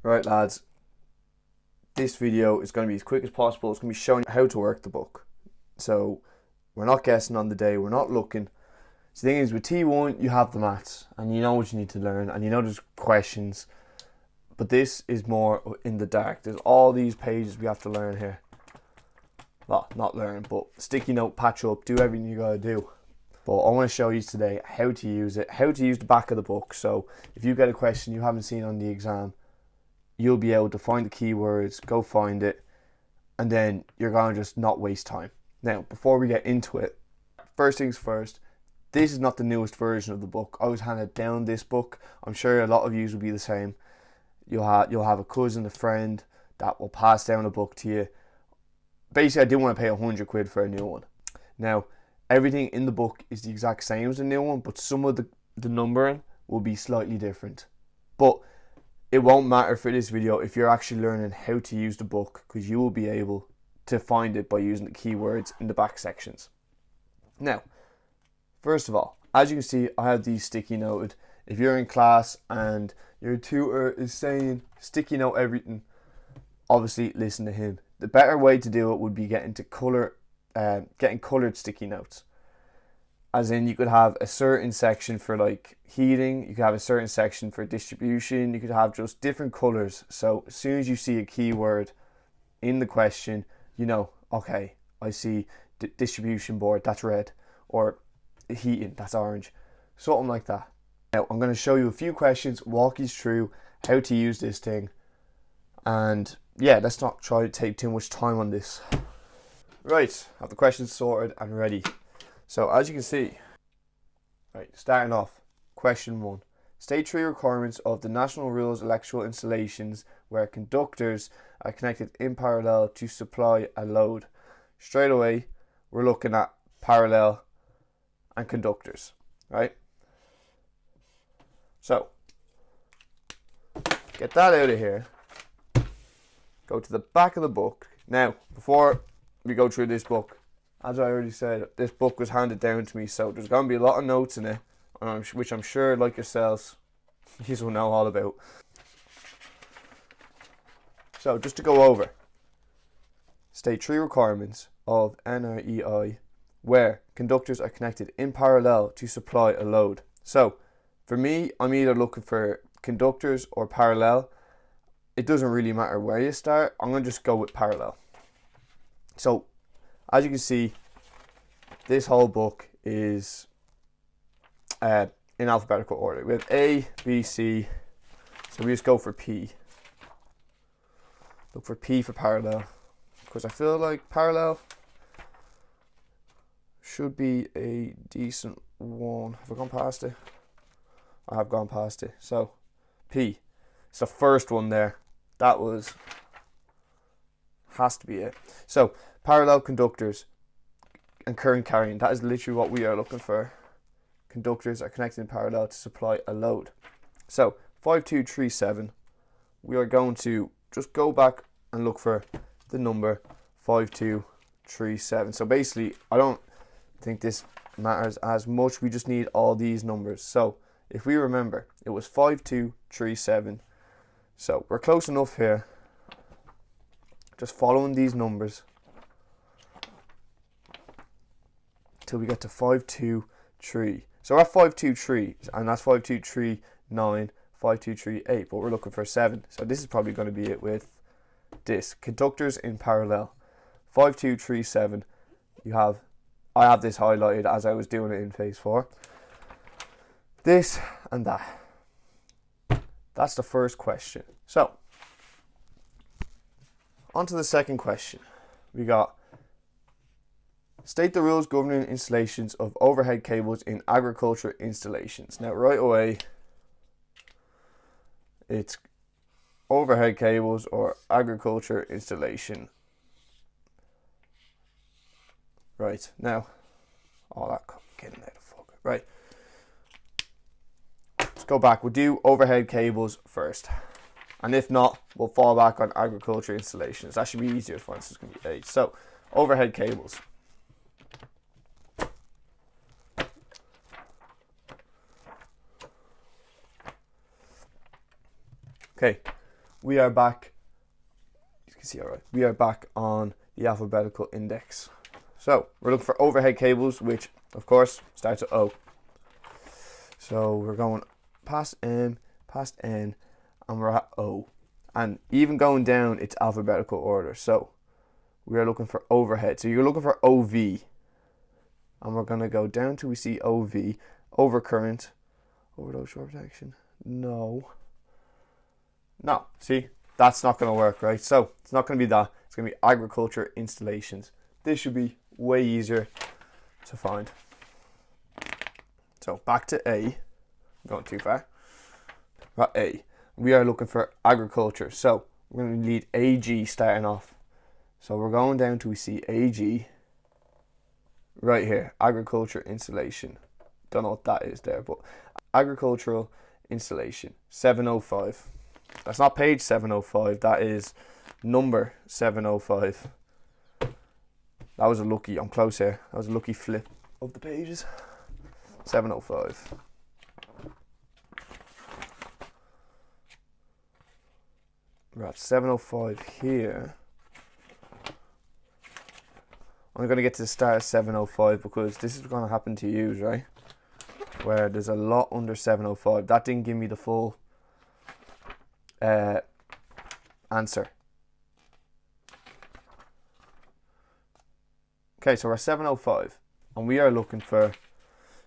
Right, lads, this video is going to be as quick as possible. It's going to be showing you how to work the book. So we're not guessing on the day, we're not looking. So the thing is, with T1 you have the maths and you know what you need to learn and you know there's questions, but this is more in the dark. There's all these pages we have to learn here. Well, not learn, but sticky note, patch up, do everything you gotta do. But I want to show you today how to use it, how to use the back of the book. So if you get a question you haven't seen on the exam, you'll be able to find the keywords, go find it, and then you're going to just not waste time. Now, before we get into it, first things first, this is not the newest version of the book. I was handed down this book. I'm sure a lot of you will be the same. You'll have a cousin, a friend that will pass down a book to you. Basically, I didn't want to pay £100 for a new one. Now, everything in the book is the exact same as the new one, but some of the numbering will be slightly different. But it won't matter for this video if you're actually learning how to use the book, because you will be able to find it by using the keywords in the back sections. Now, first of all, as you can see, I have these sticky noted. If you're in class and your tutor is saying sticky note everything, obviously listen to him. The better way to do it would be getting colored sticky notes. As in, you could have a certain section for like heating, you could have a certain section for distribution, you could have just different colors. So as soon as you see a keyword in the question, you know, okay, I see distribution board, that's red, or heating, that's orange, something like that. Now I'm going to show you a few questions, walk you through how to use this thing, and yeah, let's not try to take too much time on this. Right, I have the questions sorted and ready. So as you can see, right, starting off, question 1. State 3 requirements of the National Rules electrical installations where conductors are connected in parallel to supply a load. Straight away, we're looking at parallel and conductors, right? So, get that out of here. Go to the back of the book. Now, before we go through this book, as I already said, this book was handed down to me, so there's going to be a lot of notes in it, which I'm sure, like yourselves, you will know all about. So, just to go over, state 3 requirements of NSAI where conductors are connected in parallel to supply a load. So, for me, I'm either looking for conductors or parallel. It doesn't really matter where you start. I'm going to just go with parallel. So, as you can see, this whole book is in alphabetical order. We have A, B, C, so we just go for P. Look for P for parallel, because I feel like parallel should be a decent one. Have I gone past it? I have gone past it. So, P. It's the first one there. That has to be it. So, parallel conductors and current carrying, that is literally what we are looking for. Conductors are connected in parallel to supply a load. So 5237, we are going to just go back and look for the number 5237. So basically, I don't think this matters as much, we just need all these numbers. So if we remember, it was 5237, so we're close enough here, just following these numbers till we get to 523. So we're at 523, and that's 5239, 5238, but we're looking for 7. So this is probably going to be it with this. Conductors in parallel. 5237. I have this highlighted as I was doing it in phase 4. This and that. That's the first question. So, on to the second question. We got, state the rules governing installations of overhead cables in agriculture installations. Now, right away, it's overhead cables or agriculture installation. Right, now, all that getting out of fuck. Right, let's go back. We'll do overhead cables first. And if not, we'll fall back on agriculture installations. That should be easier for us. It's going to be 8. So, overhead cables. Okay, we are back. You can see all right. We are back on the alphabetical index. So we're looking for overhead cables, which of course starts with O. So we're going past M, and we're at O. And even going down, it's alphabetical order. So we are looking for overhead. So you're looking for OV. And we're going to go down till we see OV. Overcurrent. Overload short protection. No. See? That's not going to work, right? So it's not going to be that. It's going to be agriculture installations. This should be way easier to find. So back to A. I'm going too far. Right, A. We are looking for agriculture. So we're going to need AG starting off. So we're going down till we see AG. Right here. Agriculture installation. Don't know what that is there, but agricultural installation. 705. That's not page 705. That is number 705. That was a lucky, I'm close here. That was a lucky flip of the pages. 705. Right, 705 here. I'm going to get to the start of 705 because this is going to happen to you, right? Where there's a lot under 705. That didn't give me the full answer. Okay, so we're 705 and we are looking for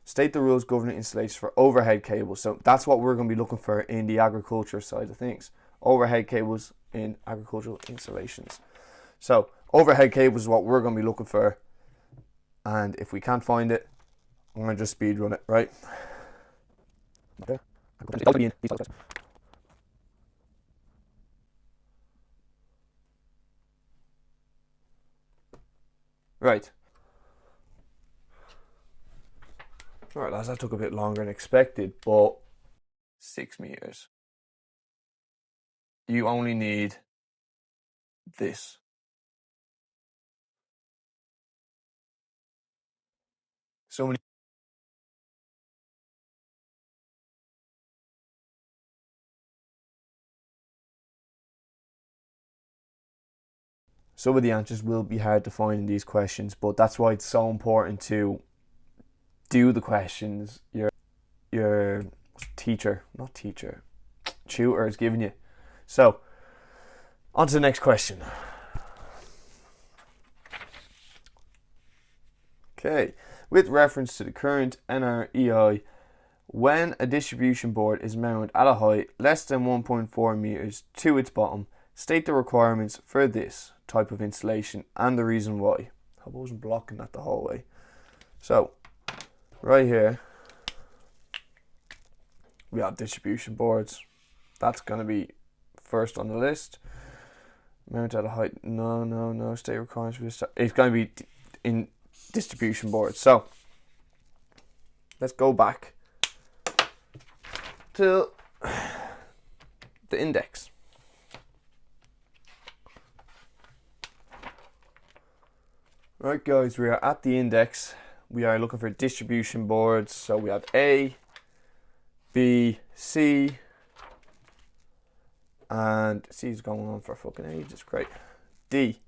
state the rules governing installations for overhead cables. So that's what we're going to be looking for in the agriculture side of things. Overhead cables in agricultural installations. So overhead cables is what we're going to be looking for. And if we can't find it, I'm going to just speed run it, right? Okay. Right. Alright lads, that took a bit longer than expected, but 6 meters. You only need this. So many. Some of the answers will be hard to find in these questions, but that's why it's so important to do the questions your tutor is giving you. So, on to the next question. Okay, with reference to the current NSAI, when a distribution board is mounted at a height less than 1.4 meters to its bottom, state the requirements for this type of installation and the reason why. I hope I wasn't blocking that the whole way. So, right here, we have distribution boards. That's going to be first on the list. Mount at a height. No. State requirements for this. It's going to be in distribution boards. So, let's go back to the index. Right guys, we are at the index. We are looking for distribution boards. So we have A, B, C, and C is going on for fucking ages. Great. D.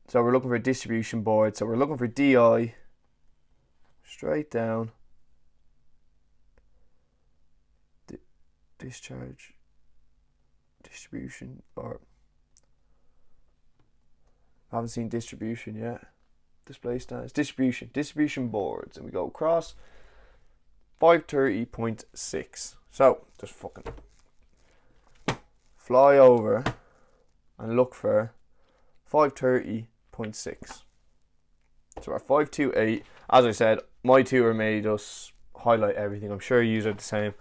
So we're looking for a distribution board. So we're looking for DI. Straight down. Discharge. Distribution. Or I haven't seen distribution yet. Display stands. Distribution boards. And we go across 530.6. So just fucking fly over and look for 530.6. So our 528. As I said, my tutor made us highlight everything. I'm sure you are the same.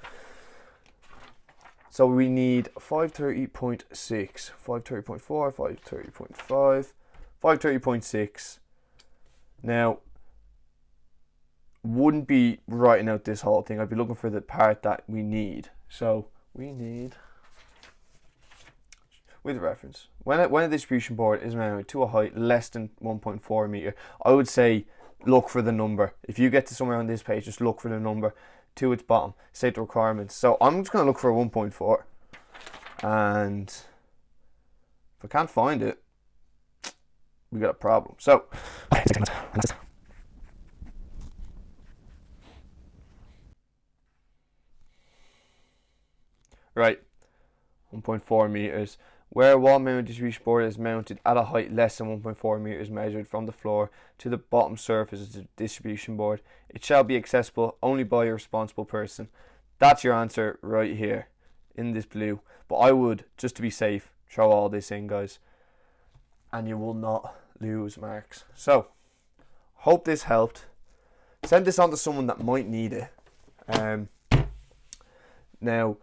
So we need 530.6, 530.4, 530.5, 530.6. Now, wouldn't be writing out this whole thing. I'd be looking for the part that we need. So we need, with reference, when a distribution board is mounted to a height less than 1.4 meter, I would say look for the number. If you get to somewhere on this page, just look for the number to its bottom. State the requirements. So I'm just going to look for 1.4. And if I can't find it, we got a problem. So, right, 1.4 meters. Where a wall mounted distribution board is mounted at a height less than 1.4 meters measured from the floor to the bottom surface of the distribution board, it shall be accessible only by a responsible person. That's your answer right here in this blue. But I would, just to be safe, throw all this in, guys, and you will not lose marks. So, hope this helped. Send this on to someone that might need it. Now,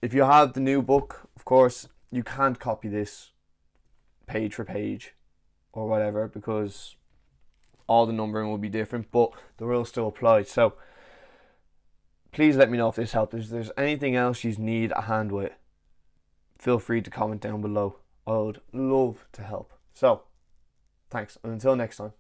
if you have the new book, of course, you can't copy this page for page or whatever, because all the numbering will be different, but the rules still apply. So please let me know if this helped. If there's anything else you need a hand with, feel free to comment down below. I would love to help. So thanks, and until next time.